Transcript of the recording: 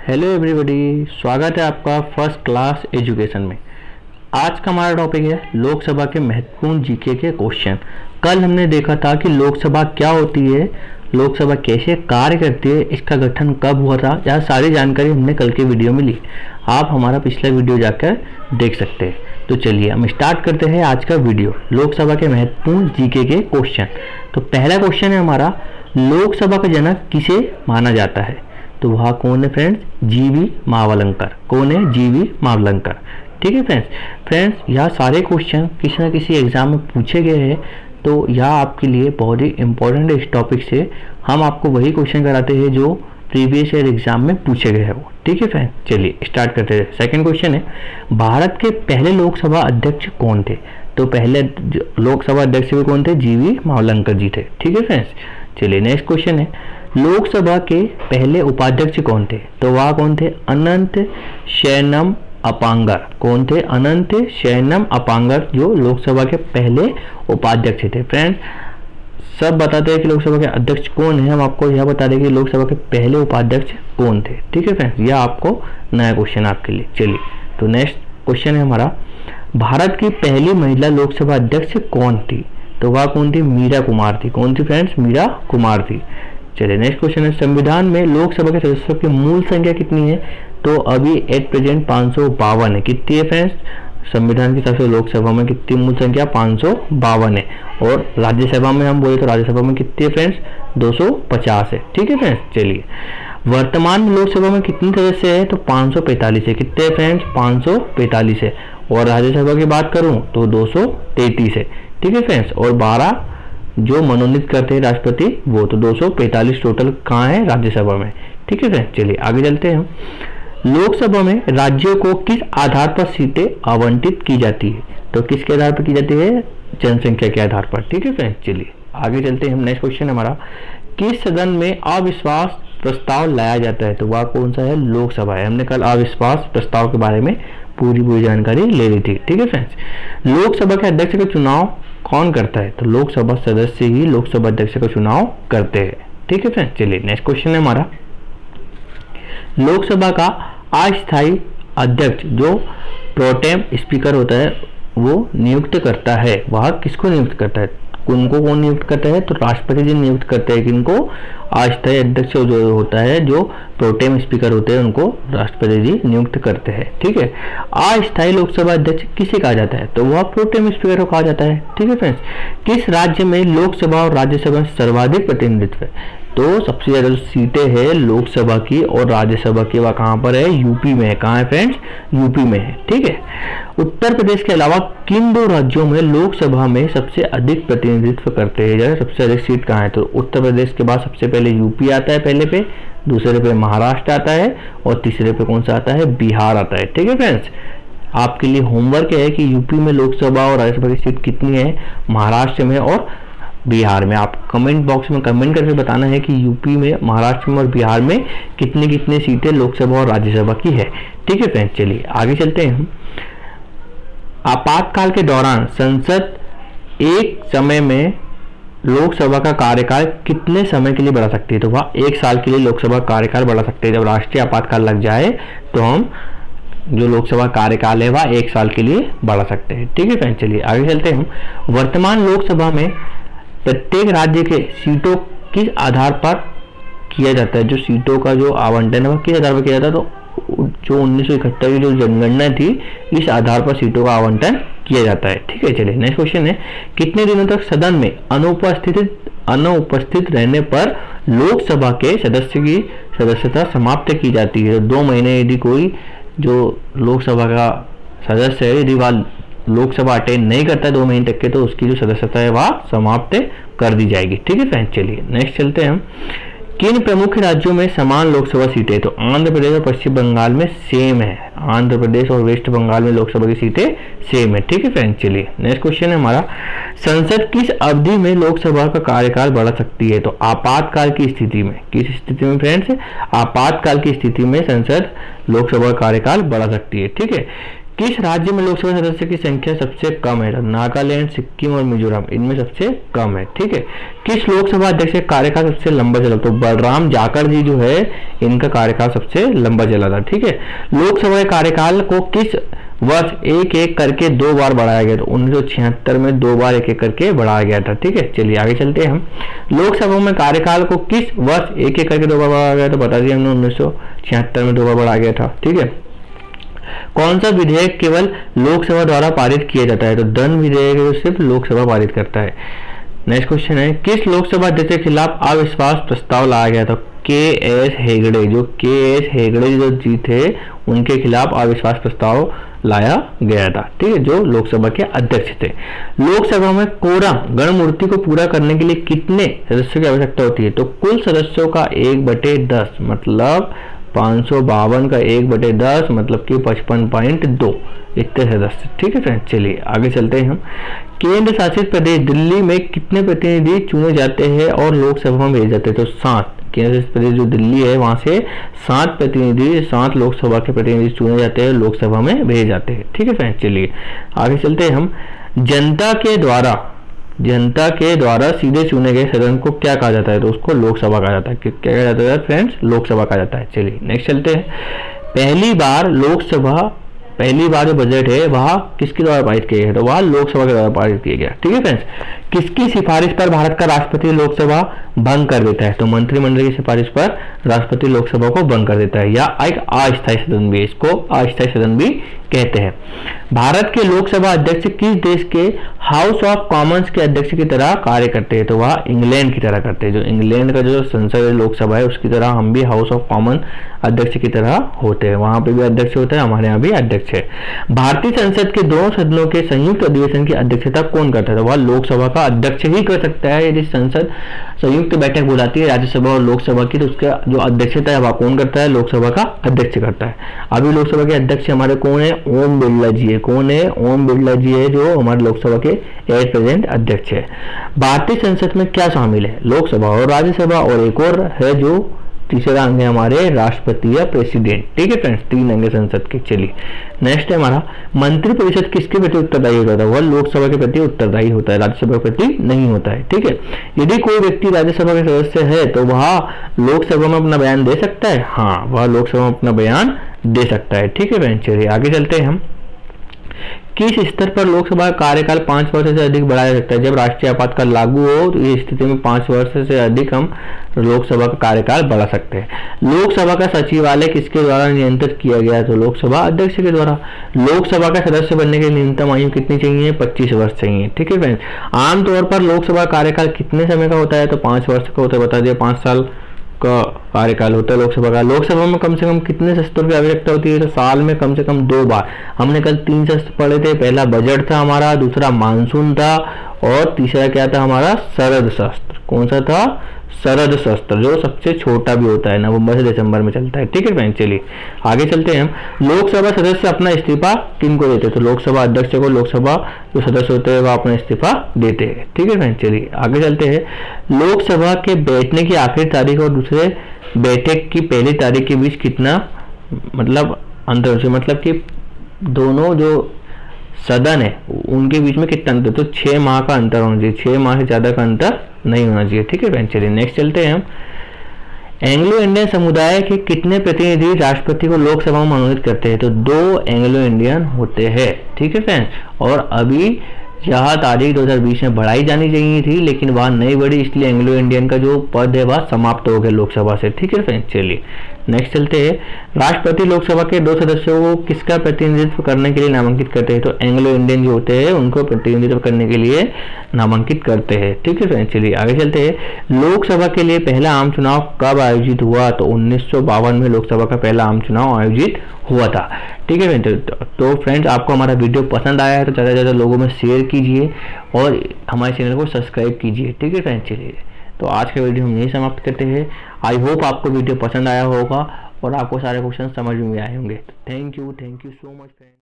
Hello everybody, स्वागत है आपका फर्स्ट क्लास एजुकेशन में। आज का हमारा टॉपिक है लोकसभा के महत्वपूर्ण जीके के क्वेश्चन। कल हमने देखा था कि लोकसभा क्या होती है, लोकसभा कैसे कार्य करती है, इसका गठन कब हुआ था, यह सारी जानकारी हमने कल के वीडियो में ली। आप हमारा पिछला वीडियो जाकर देख सकते हैं। तो चलिए हम स्टार्ट करते हैं आज का वीडियो, लोकसभा के महत्वपूर्ण जीके के क्वेश्चन। तो पहला क्वेश्चन है हमारा, लोकसभा का जनक किसे माना जाता है? तो वह कौन है फ्रेंड्स? जीवी मावलंकर। कौन है? जीवी मावलंकर। ठीक है फ्रेंड्स, यह सारे क्वेश्चन किसी न किसी एग्जाम में पूछे गए हैं, तो यह आपके लिए बहुत ही इंपॉर्टेंट है। इस टॉपिक से हम आपको वही क्वेश्चन कराते हैं जो प्रीवियस ईयर एग्जाम में पूछे गए हैं वो। ठीक है फ्रेंड्स, चलिए स्टार्ट करते हैं। सेकंड क्वेश्चन है, भारत के पहले लोकसभा अध्यक्ष कौन थे? तो पहले लोकसभा अध्यक्ष भी कौन थे? जीवी मावलंकर जी थे। ठीक है फ्रेंड्स, चलिए नेक्स्ट क्वेश्चन है, लोकसभा के पहले उपाध्यक्ष कौन थे? तो वह कौन थे? अनंत शयनम अपांगर। कौन थे? अनंत शयनम अपांगर, जो लोकसभा के पहले उपाध्यक्ष थे। फ्रेंड्स, सब बताते हैं कि लोकसभा के अध्यक्ष कौन है, हम आपको यह बता दें कि लोकसभा के पहले उपाध्यक्ष कौन थे। ठीक है फ्रेंड्स, यह आपको नया क्वेश्चन आपके लिए। चलिए तो नेक्स्ट क्वेश्चन है हमारा, भारत की पहली महिला लोकसभा अध्यक्ष कौन थी? तो वह कौन थी? मीरा कुमार थी। कौन थी फ्रेंड्स? मीरा कुमार थी। चलिए नेक्स्ट क्वेश्चन है, संविधान में लोकसभा के सदस्यों की मूल संख्या कितनी है? तो अभी एट प्रेजेंट 552 है। कितनी है फ्रेंड्स? संविधान के हिसाब से लोकसभा में कितनी मूल संख्या? 552 है। और राज्यसभा में हम बोले तो राज्यसभा में कितनी है फ्रेंड्स? 250 है। ठीक है फ्रेंड्स, चलिए वर्तमान में लोकसभा में कितने सदस्य है? तो 545 है। कितने फ्रेंड्स? 545 है। और राज्यसभा की बात करूं तो 233 है। ठीक है फ्रेंड्स, और 12 जो मनोनीत करते हैं राष्ट्रपति वो, तो 245 टोटल कहाँ है? राज्यसभा में। ठीक है फ्रेंड्स, चलिए आगे चलते हैं हम। लोकसभा में राज्यों को किस आधार पर सीटें आवंटित की जाती है? तो किसके आधार पर की जाती है? जनसंख्या के आधार पर। ठीक है फ्रेंड्स, चलिए आगे चलते हैं हम। नेक्स्ट क्वेश्चन हमारा, किस सदन में अविश्वास प्रस्ताव लाया जाता है? तो वह कौन सा है? लोकसभा है। हमने कल अविश्वास प्रस्ताव के बारे में पूरी जानकारी ले ली थी। ठीक है फ्रेंड्स, लोकसभा के अध्यक्ष का चुनाव कौन करता है? तो लोकसभा सदस्य ही लोकसभा अध्यक्ष का चुनाव करते हैं। ठीक है फ्रेंड्स, चलिए नेक्स्ट क्वेश्चन है हमारा, लोकसभा का अस्थायी अध्यक्ष जो प्रोटेम स्पीकर होता है वो नियुक्त करता है, वह किसको नियुक्त करता है? उनको कौन नियुक्त करता है? तो राष्ट्रपति जी नियुक्त करते हैं। किनको? अस्थायी अध्यक्ष जो होता है, जो प्रोटेम स्पीकर होते हैं, उनको राष्ट्रपति जी नियुक्त करते हैं। ठीक है, अस्थायी लोकसभा अध्यक्ष किसे कहा जाता है? तो वह प्रोटेम स्पीकर को कहा जाता है। ठीक है फ्रेंड्स, किस राज्य में लोकसभा और राज्यसभा में सर्वाधिक प्रतिनिधित्व है? तो सबसे ज्यादा जो सीटें हैं लोकसभा की और राज्यसभा की, वह कहाँ पर है? यूपी में है। कहाँ है फ्रेंड्स? यूपी में है। ठीक है, उत्तर प्रदेश के अलावा किन दो राज्यों में लोकसभा में सबसे अधिक प्रतिनिधित्व करते हैं? सबसे अधिक सीट कहाँ है? तो उत्तर प्रदेश के बाद सबसे पहले यूपी आता है पहले पे, दूसरे पे महाराष्ट्र आता है और तीसरे पे कौन सा आता है? बिहार आता है। ठीक है फ्रेंड्स, आपके लिए होमवर्क है कि यूपी में लोकसभा और राज्यसभा की सीट कितनी है, महाराष्ट्र में और बिहार में। आप कमेंट बॉक्स में कमेंट करके बताना है कि यूपी में, महाराष्ट्र में और बिहार में कितनी कितनी सीटें लोकसभा और राज्यसभा की है। ठीक है फ्रेंड्स, चलिए आगे चलते हैं हम। आपातकाल के दौरान संसद एक समय में लोकसभा का कार्यकाल कितने समय के लिए बढ़ा सकती है? तो वह 1 साल के लिए लोकसभा कार्यकाल बढ़ा सकते हैं। जब राष्ट्रीय आपातकाल लग जाए तो हम जो लोकसभा कार्यकाल है वह 1 साल के लिए बढ़ा सकते हैं। ठीक है फ्रेंड्स, चलिए आगे चलते हैं हम। वर्तमान लोकसभा में प्रत्येक राज्य के सीटों किस आधार पर किया जाता है? जो सीटों का जो आवंटन है वह किस आधार पर किया जाता है? तो जो 1971 की जो जनगणना थी, इस आधार पर सीटों का आवंटन किया जाता है। ठीक है, चलिए नेक्स्ट क्वेश्चन है, कितने दिनों तक सदन में अनुपस्थित रहने पर लोकसभा के सदस्य की सदस्यता समाप्त की जाती है? 2 महीने यदि कोई जो लोकसभा का सदस्य है, यदि वह लोकसभा अटेंड नहीं करता है 2 महीने तक के, तो उसकी जो सदस्यता है वह समाप्त कर दी जाएगी। ठीक है फ्रेंड्स, चलिए नेक्स्ट चलते हैं हम। किन प्रमुख राज्यों में समान लोकसभा सीटें? तो आंध्र प्रदेश और पश्चिम बंगाल में सेम है। आंध्र प्रदेश और वेस्ट बंगाल में लोकसभा की सीटें सेम है। ठीक है फ्रेंड्स, चलिए नेक्स्ट क्वेश्चन है हमारा, संसद किस अवधि में लोकसभा का कार्यकाल बढ़ा सकती है? तो आपातकाल की स्थिति में। किस स्थिति में फ्रेंड्स? आपातकाल की स्थिति में संसद लोकसभा का कार्यकाल बढ़ा सकती है। ठीक है, किस राज्य में लोकसभा सदस्य की संख्या सबसे कम है? नागालैंड, सिक्किम और मिजोरम, इनमें सबसे कम है। ठीक है। किस लोकसभा अध्यक्ष का कार्यकाल सबसे लंबा चला? तो बलराम जाखड़ जी जो है, इनका कार्यकाल सबसे लंबा चला था। ठीक है। लोकसभा के कार्यकाल को किस वर्ष एक एक करके 2 बार बढ़ाया गया? तो 1976 में 2 बार एक एक करके बढ़ाया गया था। ठीक है। चलिए आगे चलते हैं हम। लोकसभा में कार्यकाल को किस वर्ष एक एक करके 2 बार बढ़ाया गया? तो बता दिया हमने, 1976 में 2 बार बढ़ाया गया था। ठीक है। कौन सा विधेयक केवल लोकसभा द्वारा पारित किया जाता है? तो धन विधेयक जो सिर्फ लोकसभा पारित करता है। नेक्स्ट क्वेश्चन है, किस लोकसभा अध्यक्ष के खिलाफ अविश्वास प्रस्ताव लाया गया था? के.एस. हेगड़े, जो के.एस. हेगड़े जो जी थे, उनके खिलाफ अविश्वास प्रस्ताव लाया गया था। ठीक है, जो लोकसभा के अध्यक्ष थे। लोकसभा में कोरम गणमूर्ति को पूरा करने के लिए कितने सदस्यों की आवश्यकता होती है? तो कुल सदस्यों का 1/10, मतलब 552 का 1/10, मतलब कि 55.2 इतने सदस्य। ठीक है फ्रेंड्स, चलिए आगे चलते हैं हम। केंद्र शासित प्रदेश दिल्ली में कितने प्रतिनिधि चुने जाते हैं और लोकसभा में भेजे जाते हैं? तो 7। केंद्र शासित प्रदेश जो दिल्ली है, वहां से 7 लोकसभा के प्रतिनिधि चुने जाते हैं, लोकसभा में भेजे जाते हैं। ठीक है फ्रेंड्स, चलिए आगे चलते हैं हम। जनता के द्वारा सीधे चुने गए सदन को क्या कहा जाता है? तो उसको लोकसभा कहा जाता है। क्या कहा जाता है फ्रेंड्स? लोकसभा कहा जाता है। चलिए नेक्स्ट चलते हैं। पहली बार जो बजट है वह किसके द्वारा पारित किया गया? तो वह लोकसभा के द्वारा पारित किया गया। ठीक है फ्रेंड्स। किसकी सिफारिश पर भारत का राष्ट्रपति लोकसभा भंग कर देता है? तो मंत्रिमंडल की सिफारिश पर राष्ट्रपति लोकसभा को भंग कर देता है, या एक अस्थायी सदन भी, इसको अस्थायी सदन भी कहते हैं। भारत के लोकसभा अध्यक्ष किस देश के हाउस ऑफ कॉमन्स के अध्यक्ष की तरह कार्य करते हैं? तो वह इंग्लैंड की तरह करते हैं। जो इंग्लैंड का जो संसद लोकसभा है, उसकी तरह हम भी हाउस ऑफ कॉमन अध्यक्ष की तरह होते हैं। वहां पे भी अध्यक्ष होता है, हमारे यहाँ भी अध्यक्ष है। भारतीय संसद के दोनों सदनों के संयुक्त अधिवेशन की अध्यक्षता कौन करता है? तो वह लोकसभा का अध्यक्ष ही कर सकता है। यदि संसद संयुक्त बैठक बुलाती है राज्यसभा और लोकसभा की, तो उसका जो अध्यक्षता है वह कौन करता है? लोकसभा का अध्यक्ष करता है। अभी लोकसभा के अध्यक्ष हमारे कौन है? ओम बिरला जी है। कौन है? ओम बिरला जी है, जो हमारे लोकसभा के एज प्रेजेंट अध्यक्ष है। भारतीय संसद में क्या शामिल है? लोकसभा और राज्यसभा, और एक और है जो तीसरा अंग है हमारे, राष्ट्रपति या प्रेसिडेंट। ठीक है फ्रेंड्स, 3 अंग है संसद के। चलिए नेक्स्ट है हमारा, मंत्रिपरिषद किसके प्रति उत्तरदायी होता है? वह लोकसभा के प्रति उत्तरदायी होता है, राज्यसभा के प्रति नहीं होता है। ठीक है। यदि कोई व्यक्ति राज्यसभा के सदस्य है तो वह लोकसभा में अपना बयान दे सकता है? हाँ, वह लोकसभा में अपना बयान दे सकता है। ठीक है फ्रेंड्स, चलिए आगे चलते हैं हम। किस स्तर पर लोकसभा का कार्यकाल 5 वर्ष से अधिक बढ़ाया जा सकता है? जब राष्ट्रीय आपातकाल लागू हो तो इस स्थिति में 5 वर्ष से अधिक हम लोकसभा का कार्यकाल बढ़ा सकते हैं। लोकसभा का सचिवालय किसके द्वारा नियंत्रित किया गया? तो लोकसभा अध्यक्ष के द्वारा। लोकसभा का सदस्य बनने के लिए न्यूनतम आयु कितनी चाहिए? 25 वर्ष चाहिए। ठीक है फ्रेंड्स। आमतौर पर लोकसभा कार्यकाल कितने समय का होता है? तो 5 वर्ष का होता है। बता दिया, 5 साल का कार्यकाल होता है लोकसभा का। लोकसभा में कम से कम कितने शस्त्रों की आवश्यकता होती है? तो साल में कम से कम 2 बार। हमने कल 3 शस्त्र पढ़े थे। पहला बजट था हमारा, दूसरा मानसून था, और तीसरा क्या था हमारा? शरद शस्त्र। कौन सा था? शरद शस्त्र, जो सबसे छोटा भी होता है, नवंबर से दिसंबर में चलता है। ठीक है फ्रेंड्स, चलिए आगे चलते हैं हम। लोकसभा सदस्य अपना इस्तीफा किन को देते हैं? तो लोकसभा अध्यक्ष को लोकसभा जो सदस्य होते हैं वह अपना इस्तीफा देते हैं। ठीक है फ्रेंड्स, चलिए आगे चलते हैं। लोकसभा के बैठने की आखिरी तारीख और दूसरे बैठक की पहली तारीख के बीच कितना मतलब अंतर है? मतलब कि दोनों जो सदन है उनके बीच में कितना अंतर? तो 6 माह का अंतर होना चाहिए। 6 माह से ज्यादा का अंतर नहीं होना चाहिए। ठीक है फ्रेंड्स, चलिए नेक्स्ट चलते हैं हम। एंग्लो इंडियन समुदाय के कितने प्रतिनिधि राष्ट्रपति को लोकसभा में मनोनीत करते हैं? तो 2 एंग्लो इंडियन होते हैं। ठीक है फ्रेंड्स, और अभी यह तारीख 2020 में बढ़ाई जानी चाहिए थी, लेकिन वह नहीं बढ़ी, इसलिए एंग्लो इंडियन का जो पद है वह समाप्त हो गया लोकसभा से। ठीक है फ्रेंड्स, चलिए नेक्स्ट चलते हैं। राष्ट्रपति लोकसभा के 2 सदस्यों को किसका प्रतिनिधित्व करने के लिए नामांकित करते हैं? तो एंग्लो इंडियन जो होते हैं उनको प्रतिनिधित्व करने के लिए नामांकित करते हैं। ठीक है फ्रेंड्स, चलिए आगे चलते हैं। लोकसभा के लिए पहला आम चुनाव कब आयोजित हुआ? तो 1952 में लोकसभा का पहला आम चुनाव आयोजित हुआ था। ठीक है फ्रेंड्स, तो फ्रेंड्स आपको हमारा वीडियो पसंद आया है तो ज़्यादा से ज़्यादा लोगों में शेयर कीजिए और हमारे चैनल को सब्सक्राइब कीजिए। ठीक है फ्रेंड्स, चलिए तो आज का वीडियो हम यही समाप्त करते हैं। आई होप आपको वीडियो पसंद आया होगा और आपको सारे क्वेश्चन समझ में आए होंगे। Thank you so much friends.